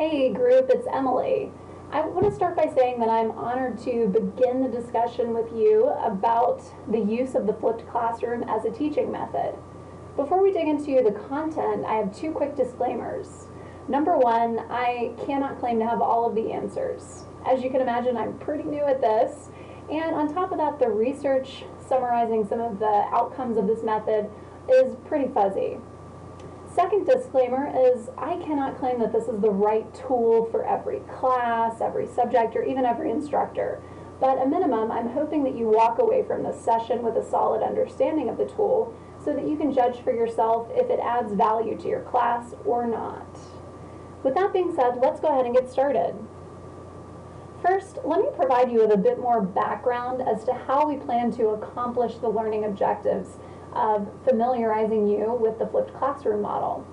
Hey group, it's Emily. I want to start by saying that I'm honored to begin the discussion with you about the use of the flipped classroom as a teaching method. Before we dig into the content, I have two quick disclaimers. Number one, I cannot claim to have all of the answers. As you can imagine, I'm pretty new at this. And on top of that, the research summarizing some of the outcomes of this method is pretty fuzzy. Second disclaimer is I cannot claim that this is the right tool for every class, every subject, or even every instructor. But at a minimum, I'm hoping that you walk away from this session with a solid understanding of the tool so that you can judge for yourself if it adds value to your class or not. With that being said, let's go ahead and get started. First, let me provide you with a bit more background as to how we plan to accomplish the learning objectives of familiarizing you with the flipped classroom model.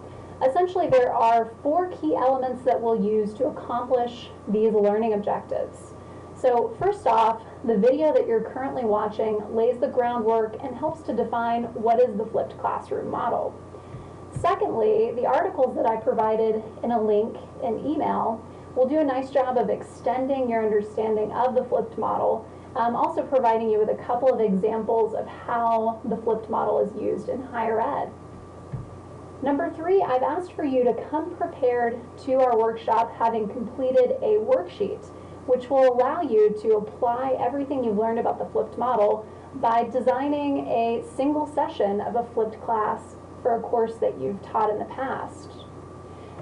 Essentially, there are four key elements that we'll use to accomplish these learning objectives. So first off, the video that you're currently watching lays the groundwork and helps to define what is the flipped classroom model. Secondly, the articles that I provided in a link in email will do a nice job of extending your understanding of the flipped model, also providing you with a couple of examples of how the flipped model is used in higher ed. Number three, I've asked for you to come prepared to our workshop having completed a worksheet, which will allow you to apply everything you've learned about the flipped model by designing a single session of a flipped class for a course that you've taught in the past.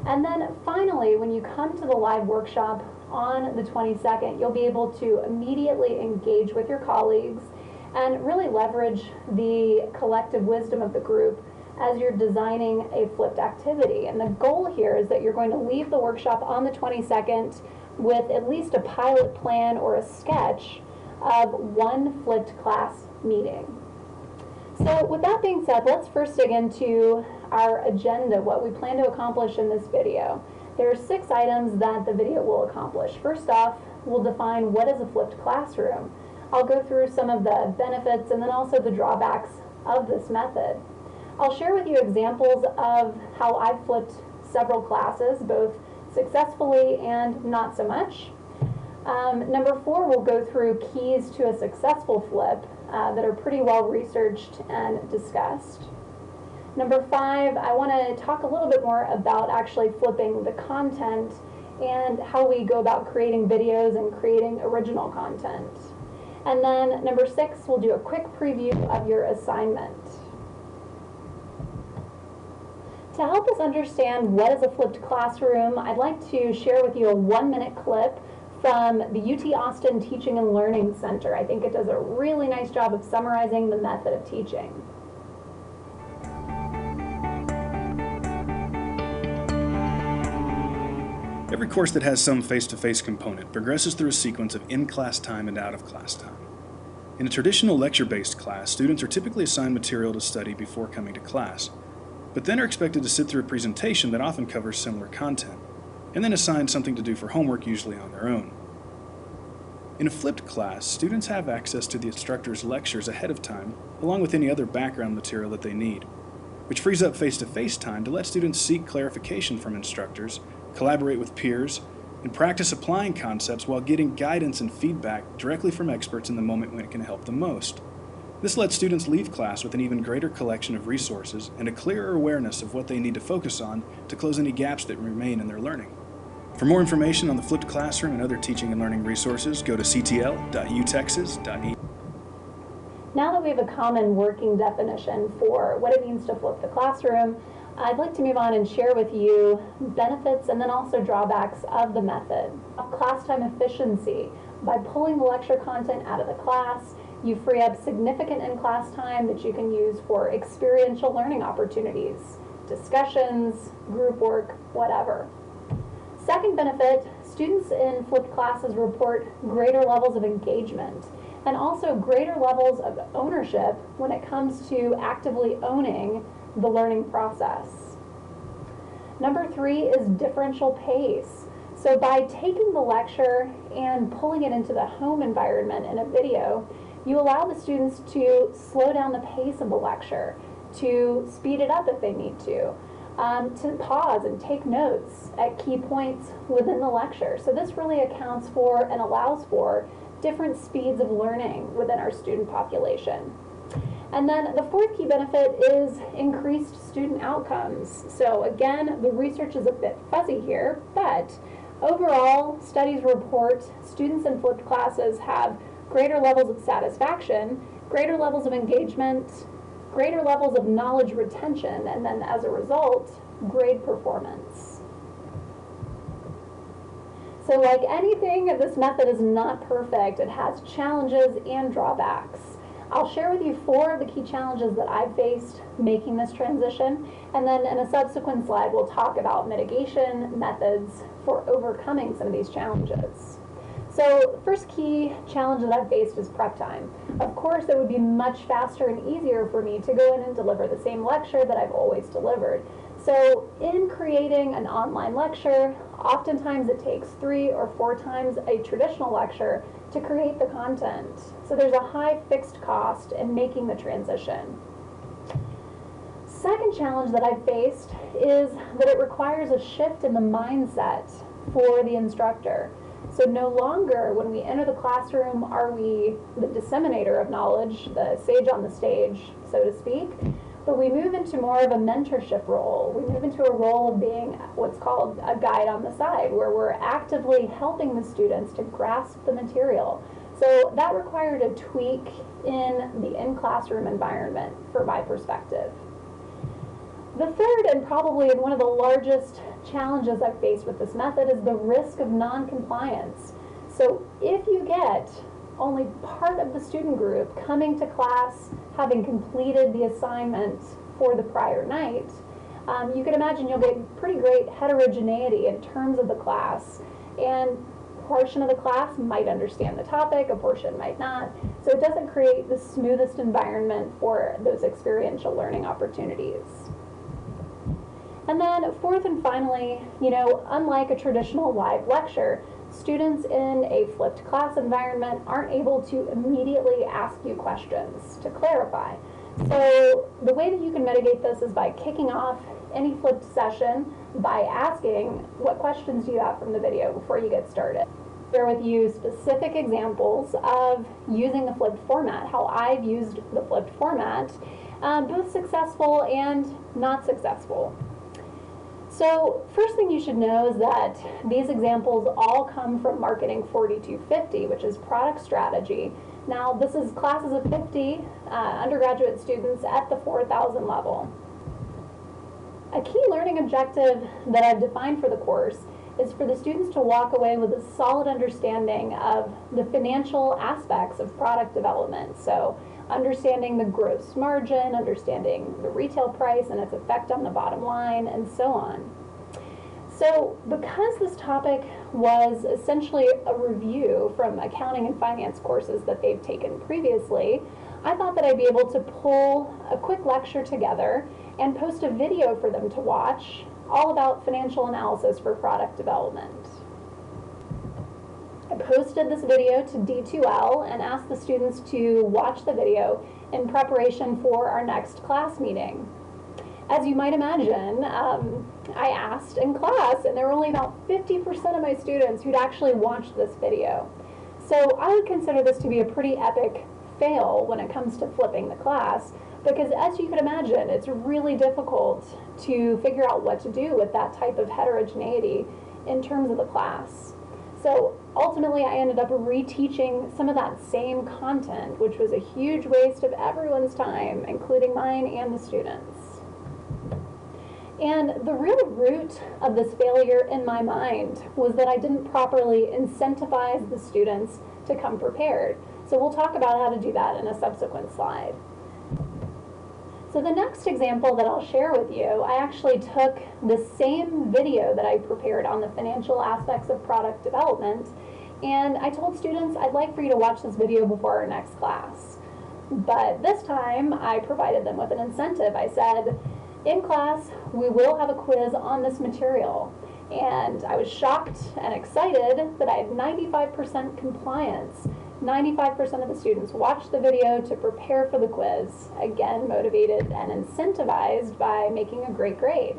And then finally, when you come to the live workshop on the 22nd, you'll be able to immediately engage with your colleagues and really leverage the collective wisdom of the group as you're designing a flipped activity. And the goal here is that you're going to leave the workshop on the 22nd with at least a pilot plan or a sketch of one flipped class meeting. So with that being said, let's first dig into our agenda, what we plan to accomplish in this video. There are 6 items that the video will accomplish. First off, we'll define what is a flipped classroom. I'll go through some of the benefits and then also the drawbacks of this method. I'll share with you examples of how I've flipped several classes, both successfully and not so much. Number 4, we'll go through keys to a successful flip that are pretty well researched and discussed. Number 5, I want to talk a little bit more about actually flipping the content and how we go about creating videos and creating original content. And then number 6, we'll do a quick preview of your assignment. To help us understand what is a flipped classroom, I'd like to share with you a 1-minute clip from the UT Austin Teaching and Learning Center. I think it does a really nice job of summarizing the method of teaching. Every course that has some face-to-face component progresses through a sequence of in-class time and out-of-class time. In a traditional lecture-based class, students are typically assigned material to study before coming to class, but then are expected to sit through a presentation that often covers similar content, and then assigned something to do for homework, usually on their own. In a flipped class, students have access to the instructor's lectures ahead of time, along with any other background material that they need, which frees up face-to-face time to let students seek clarification from instructors, collaborate with peers, and practice applying concepts while getting guidance and feedback directly from experts in the moment when it can help them most. This lets students leave class with an even greater collection of resources and a clearer awareness of what they need to focus on to close any gaps that remain in their learning. For more information on the flipped classroom and other teaching and learning resources, go to ctl.utexas.edu. Now that we have a common working definition for what it means to flip the classroom, I'd like to move on and share with you benefits and then also drawbacks of the method. Class time efficiency. By pulling the lecture content out of the class, you free up significant in-class time that you can use for experiential learning opportunities, discussions, group work, whatever. Second benefit, students in flipped classes report greater levels of engagement and also greater levels of ownership when it comes to actively owning the learning process. Number 3 is differential pace. So by taking the lecture and pulling it into the home environment in a video, you allow the students to slow down the pace of the lecture, to speed it up if they need to. to pause and take notes at key points within the lecture. So this really accounts for and allows for different speeds of learning within our student population. And then the fourth key benefit is increased student outcomes. So again, the research is a bit fuzzy here, but overall, studies report students in flipped classes have greater levels of satisfaction, greater levels of engagement, greater levels of knowledge retention, and then as a result, grade performance. So like anything, this method is not perfect. It has challenges and drawbacks. I'll share with you 4 of the key challenges that I've faced making this transition, and then in a subsequent slide we'll talk about mitigation methods for overcoming some of these challenges. So first key challenge that I've faced is prep time. Of course, it would be much faster and easier for me to go in and deliver the same lecture that I've always delivered. So in creating an online lecture, oftentimes it takes 3 or 4 times a traditional lecture to create the content. So there's a high fixed cost in making the transition. Second challenge that I've faced is that it requires a shift in the mindset for the instructor. So no longer when we enter the classroom are we the disseminator of knowledge, the sage on the stage, so to speak, but we move into more of a mentorship role. We move into a role of being what's called a guide on the side, where we're actively helping the students to grasp the material. So that required a tweak in the in-classroom environment from my perspective. The third, and probably one of the largest challenges I've faced with this method, is the risk of non-compliance. So if you get only part of the student group coming to class having completed the assignment for the prior night, you can imagine you'll get pretty great heterogeneity in terms of the class. And a portion of the class might understand the topic, a portion might not. So it doesn't create the smoothest environment for those experiential learning opportunities. And then fourth and finally, unlike a traditional live lecture, students in a flipped class environment aren't able to immediately ask you questions to clarify. So the way that you can mitigate this is by kicking off any flipped session by asking, what questions do you have from the video before you get started? Share with you specific examples of using the flipped format, how I've used the flipped format, both successful and not successful. So first thing you should know is that these examples all come from Marketing 4250, which is product strategy. Now this is classes of 50 undergraduate students at the 4,000 level. A key learning objective that I've defined for the course is for the students to walk away with a solid understanding of the financial aspects of product development. So understanding the gross margin, understanding the retail price and its effect on the bottom line, and so on. So because this topic was essentially a review from accounting and finance courses that they've taken previously, I thought that I'd be able to pull a quick lecture together and post a video for them to watch all about financial analysis for product development. I posted this video to D2L and asked the students to watch the video in preparation for our next class meeting. As you might imagine, I asked in class, and there were only about 50% of my students who'd actually watched this video. So I would consider this to be a pretty epic fail when it comes to flipping the class, because as you can imagine, it's really difficult to figure out what to do with that type of heterogeneity in terms of the class. So ultimately, I ended up reteaching some of that same content, which was a huge waste of everyone's time, including mine and the students. And the real root of this failure in my mind was that I didn't properly incentivize the students to come prepared. So we'll talk about how to do that in a subsequent slide. So the next example that I'll share with you, I actually took the same video that I prepared on the financial aspects of product development, and I told students I'd like for you to watch this video before our next class. But this time I provided them with an incentive. I said, in class, we will have a quiz on this material. And I was shocked and excited that I had 95% compliance. 95% of the students watched the video to prepare for the quiz, again motivated and incentivized by making a great grade.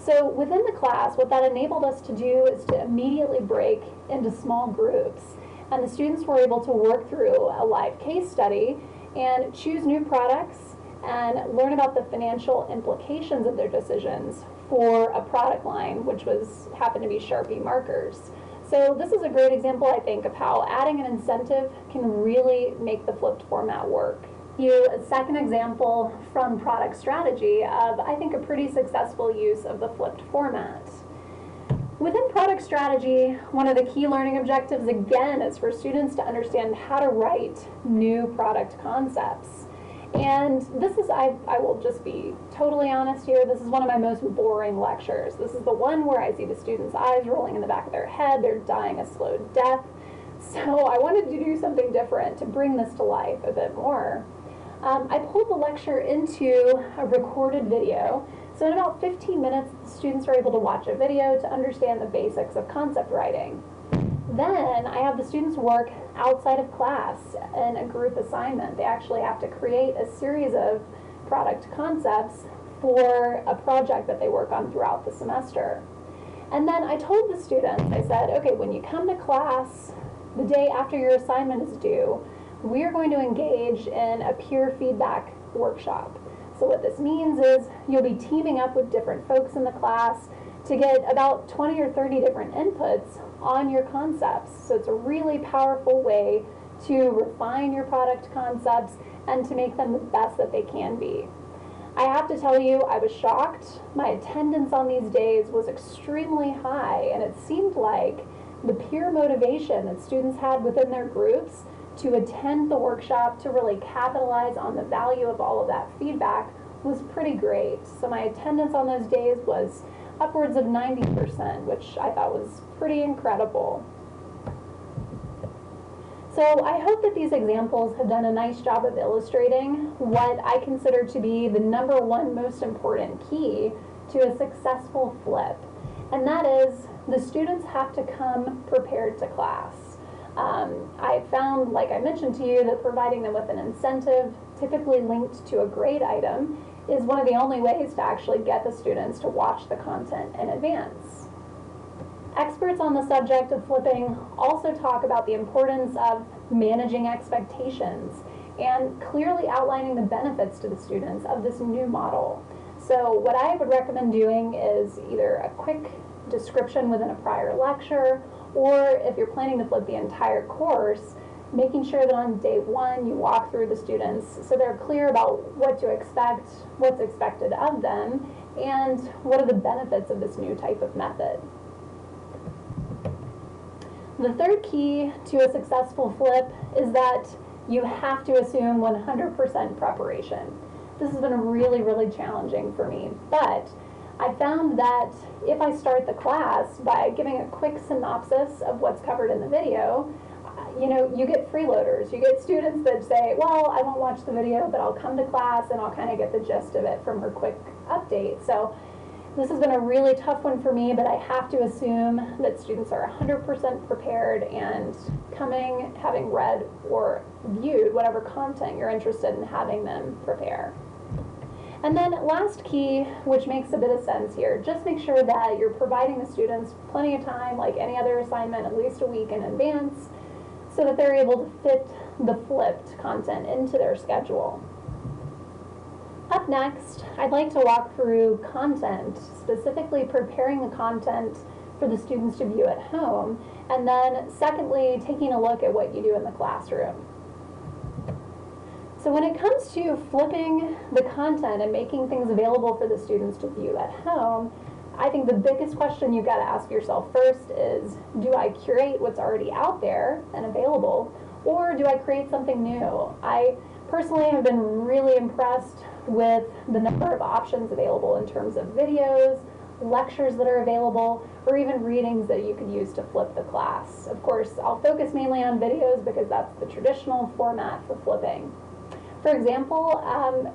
So within the class, what that enabled us to do is to immediately break into small groups. And the students were able to work through a live case study and choose new products and learn about the financial implications of their decisions for a product line, which happened to be Sharpie markers. So this is a great example, I think, of how adding an incentive can really make the flipped format work. A second example from product strategy of, I think, a pretty successful use of the flipped format. Within product strategy, one of the key learning objectives, again, is for students to understand how to write new product concepts. And this is, I will just be totally honest here, this is one of my most boring lectures. This is the one where I see the students' eyes rolling in the back of their head, they're dying a slow death. So I wanted to do something different to bring this to life a bit more. I pulled the lecture into a recorded video. So in about 15 minutes, the students are able to watch a video to understand the basics of concept writing. Then I have the students work outside of class in a group assignment. They actually have to create a series of product concepts for a project that they work on throughout the semester. And then I told the students, I said, okay, when you come to class the day after your assignment is due, we are going to engage in a peer feedback workshop. So what this means is you'll be teaming up with different folks in the class to get about 20 or 30 different inputs on your concepts. So it's a really powerful way to refine your product concepts and to make them the best that they can be. I have to tell you, I was shocked. My attendance on these days was extremely high, and it seemed like the peer motivation that students had within their groups to attend the workshop to really capitalize on the value of all of that feedback was pretty great. So my attendance on those days was upwards of 90%, which I thought was pretty incredible. So I hope that these examples have done a nice job of illustrating what I consider to be the number one most important key to a successful flip. And that is the students have to come prepared to class. I found, like I mentioned to you, that providing them with an incentive, typically linked to a grade item, is one of the only ways to actually get the students to watch the content in advance. Experts on the subject of flipping also talk about the importance of managing expectations and clearly outlining the benefits to the students of this new model. So what I would recommend doing is either a quick description within a prior lecture, or if you're planning to flip the entire course, making sure that on day one you walk through the students so they're clear about what to expect, what's expected of them, and what are the benefits of this new type of method. The third key to a successful flip is that you have to assume 100% preparation. This has been really, really challenging for me, but I found that if I start the class by giving a quick synopsis of what's covered in the video, you get freeloaders. You get students that say, well, I won't watch the video, but I'll come to class and I'll kind of get the gist of it from her quick update. So this has been a really tough one for me, but I have to assume that students are 100% prepared and coming, having read or viewed whatever content you're interested in having them prepare. And then last key, which makes a bit of sense here, just make sure that you're providing the students plenty of time, like any other assignment, at least a week in advance, so that they're able to fit the flipped content into their schedule. Up next, I'd like to walk through content, specifically preparing the content for the students to view at home, and then secondly, taking a look at what you do in the classroom. So when it comes to flipping the content and making things available for the students to view at home, I think the biggest question you've got to ask yourself first is, do I curate what's already out there and available, or do I create something new? I personally have been really impressed with the number of options available in terms of videos, lectures that are available, or even readings that you could use to flip the class. Of course, I'll focus mainly on videos because that's the traditional format for flipping. For example,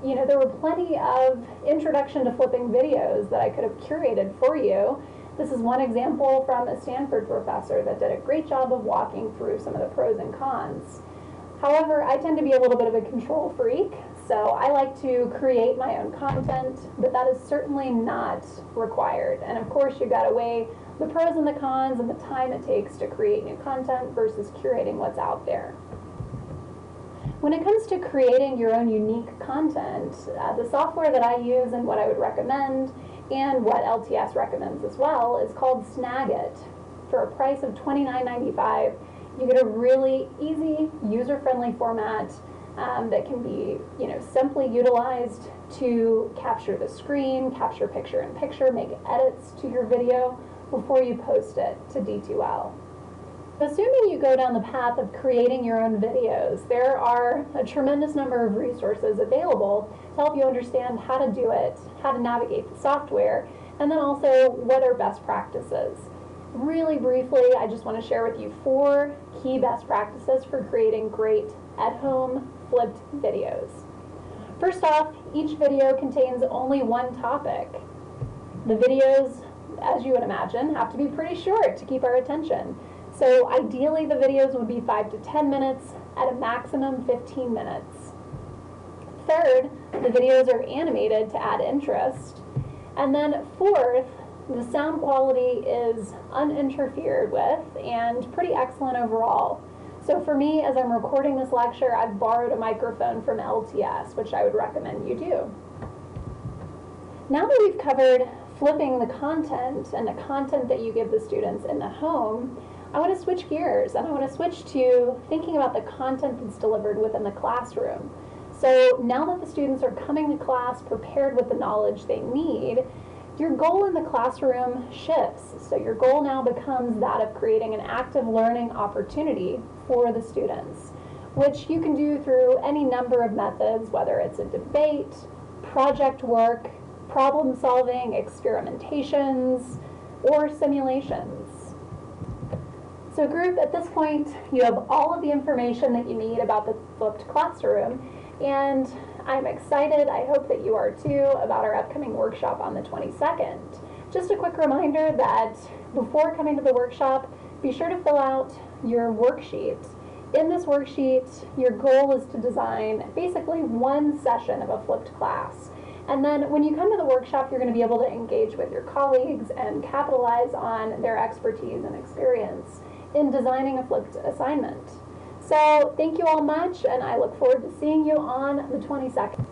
there were plenty of introduction to flipping videos that I could have curated for you. This is one example from a Stanford professor that did a great job of walking through some of the pros and cons. However, I tend to be a little bit of a control freak, So I like to create my own content, but that is certainly not required. And of course, you've got to weigh the pros and the cons and the time it takes to create new content versus curating what's out there. When it comes to creating your own unique content, the software that I use and what I would recommend and what LTS recommends as well is called Snagit. For a price of $29.95, you get a really easy, user-friendly format that can be, simply utilized to capture the screen, capture picture-in-picture, make edits to your video before you post it to D2L. Assuming you go down the path of creating your own videos, there are a tremendous number of resources available to help you understand how to do it, how to navigate the software, and then also what are best practices. Really briefly, I just want to share with you 4 key best practices for creating great at-home flipped videos. First off, each video contains only one topic. The videos, as you would imagine, have to be pretty short to keep our attention. So ideally the videos would be 5 to 10 minutes, at a maximum 15 minutes. Third, the videos are animated to add interest. And then fourth, the sound quality is uninterfered with and pretty excellent overall. So for me, as I'm recording this lecture, I've borrowed a microphone from LTS, which I would recommend you do. Now that we've covered flipping the content and the content that you give the students in the home, I want to switch gears and I want to switch to thinking about the content that's delivered within the classroom. So now that the students are coming to class prepared with the knowledge they need, your goal in the classroom shifts. So your goal now becomes that of creating an active learning opportunity for the students, which you can do through any number of methods, whether it's a debate, project work, problem solving, experimentations, or simulations. So group, at this point, you have all of the information that you need about the flipped classroom, and I'm excited, I hope that you are too, about our upcoming workshop on the 22nd. Just a quick reminder that before coming to the workshop, be sure to fill out your worksheet. In this worksheet, your goal is to design basically one session of a flipped class. And then when you come to the workshop, you're going to be able to engage with your colleagues and capitalize on their expertise and experience in designing a flipped assignment. So thank you all much, and I look forward to seeing you on the 22nd.